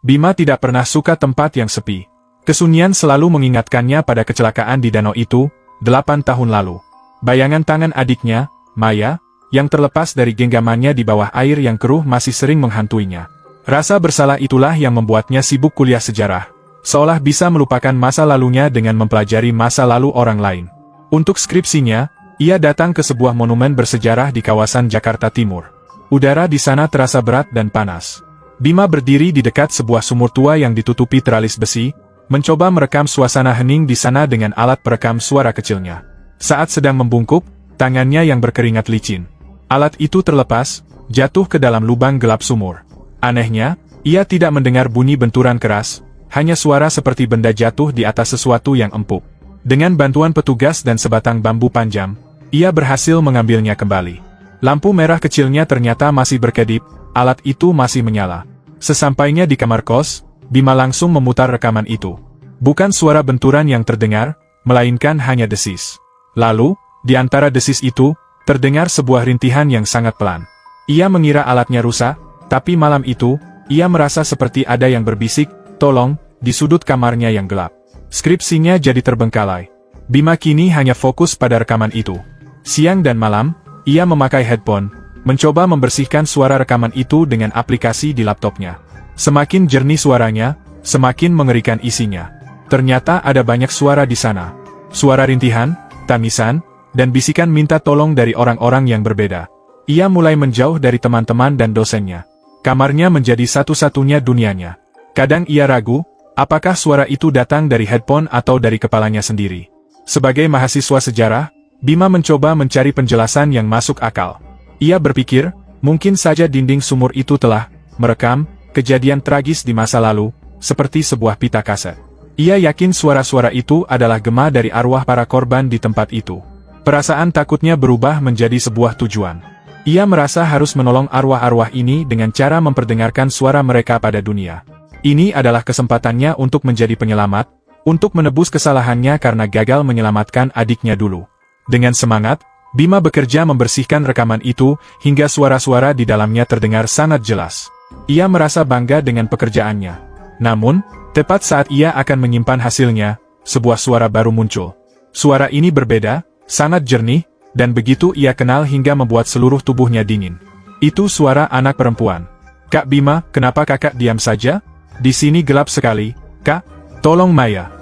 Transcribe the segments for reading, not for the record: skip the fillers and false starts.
Bima tidak pernah suka tempat yang sepi. Kesunyian selalu mengingatkannya pada kecelakaan di danau itu, 8 tahun lalu. Bayangan tangan adiknya, Maya, yang terlepas dari genggamannya di bawah air yang keruh masih sering menghantuinya. Rasa bersalah itulah yang membuatnya sibuk kuliah sejarah. Seolah bisa melupakan masa lalunya dengan mempelajari masa lalu orang lain. Untuk skripsinya, ia datang ke sebuah monumen bersejarah di kawasan Jakarta Timur. Udara di sana terasa berat dan panas. Bima berdiri di dekat sebuah sumur tua yang ditutupi teralis besi, mencoba merekam suasana hening di sana dengan alat perekam suara kecilnya. Saat sedang membungkuk, tangannya yang berkeringat licin. Alat itu terlepas, jatuh ke dalam lubang gelap sumur. Anehnya, ia tidak mendengar bunyi benturan keras, hanya suara seperti benda jatuh di atas sesuatu yang empuk. Dengan bantuan petugas dan sebatang bambu panjang, ia berhasil mengambilnya kembali. Lampu merah kecilnya ternyata masih berkedip, alat itu masih menyala. Sesampainya di kamar kos, Bima langsung memutar rekaman itu. Bukan suara benturan yang terdengar, melainkan hanya desis. Lalu, di antara desis itu, terdengar sebuah rintihan yang sangat pelan. Ia mengira alatnya rusak, tapi malam itu, ia merasa seperti ada yang berbisik, "Tolong," di sudut kamarnya yang gelap. Skripsinya jadi terbengkalai. Bima kini hanya fokus pada rekaman itu. Siang dan malam, ia memakai headphone, mencoba membersihkan suara rekaman itu dengan aplikasi di laptopnya. Semakin jernih suaranya, semakin mengerikan isinya. Ternyata ada banyak suara di sana. Suara rintihan, tangisan, dan bisikan minta tolong dari orang-orang yang berbeda. Ia mulai menjauh dari teman-teman dan dosennya. Kamarnya menjadi satu-satunya dunianya. Kadang ia ragu, apakah suara itu datang dari headphone atau dari kepalanya sendiri. Sebagai mahasiswa sejarah, Bima mencoba mencari penjelasan yang masuk akal. Ia berpikir, mungkin saja dinding sumur itu telah merekam kejadian tragis di masa lalu, seperti sebuah pita kaset. Ia yakin suara-suara itu adalah gema dari arwah para korban di tempat itu. Perasaan takutnya berubah menjadi sebuah tujuan. Ia merasa harus menolong arwah-arwah ini dengan cara memperdengarkan suara mereka pada dunia. Ini adalah kesempatannya untuk menjadi penyelamat, untuk menebus kesalahannya karena gagal menyelamatkan adiknya dulu. Dengan semangat, Bima bekerja membersihkan rekaman itu, hingga suara-suara di dalamnya terdengar sangat jelas. Ia merasa bangga dengan pekerjaannya. Namun, tepat saat ia akan menyimpan hasilnya, sebuah suara baru muncul. Suara ini berbeda, sangat jernih, dan begitu ia kenal hingga membuat seluruh tubuhnya dingin. Itu suara anak perempuan. "Kak Bima, kenapa kakak diam saja? Di sini gelap sekali, Kak. Tolong Maya."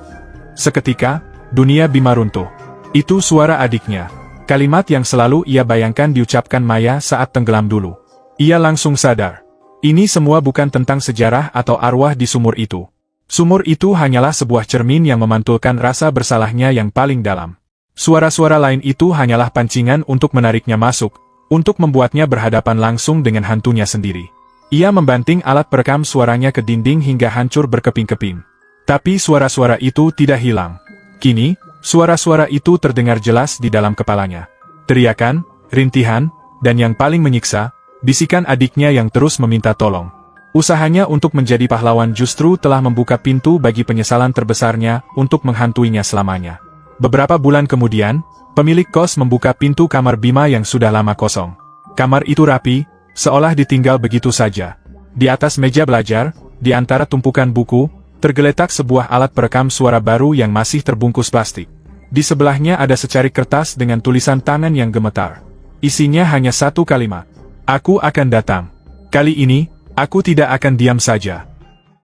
Seketika, dunia Bima runtuh. Itu suara adiknya. Kalimat yang selalu ia bayangkan diucapkan Maya saat tenggelam dulu. Ia langsung sadar. Ini semua bukan tentang sejarah atau arwah di sumur itu. Sumur itu hanyalah sebuah cermin yang memantulkan rasa bersalahnya yang paling dalam. Suara-suara lain itu hanyalah pancingan untuk menariknya masuk, untuk membuatnya berhadapan langsung dengan hantunya sendiri. Ia membanting alat perekam suaranya ke dinding hingga hancur berkeping-keping. Tapi suara-suara itu tidak hilang. Kini, suara-suara itu terdengar jelas di dalam kepalanya. Teriakan, rintihan, dan yang paling menyiksa, bisikan adiknya yang terus meminta tolong. Usahanya untuk menjadi pahlawan justru telah membuka pintu bagi penyesalan terbesarnya untuk menghantuinya selamanya. Beberapa bulan kemudian, pemilik kos membuka pintu kamar Bima yang sudah lama kosong. Kamar itu rapi, seolah ditinggal begitu saja. Di atas meja belajar, di antara tumpukan buku, tergeletak sebuah alat perekam suara baru yang masih terbungkus plastik. Di sebelahnya ada secari kertas dengan tulisan tangan yang gemetar. Isinya hanya satu kalimat. "Aku akan datang. Kali ini, aku tidak akan diam saja."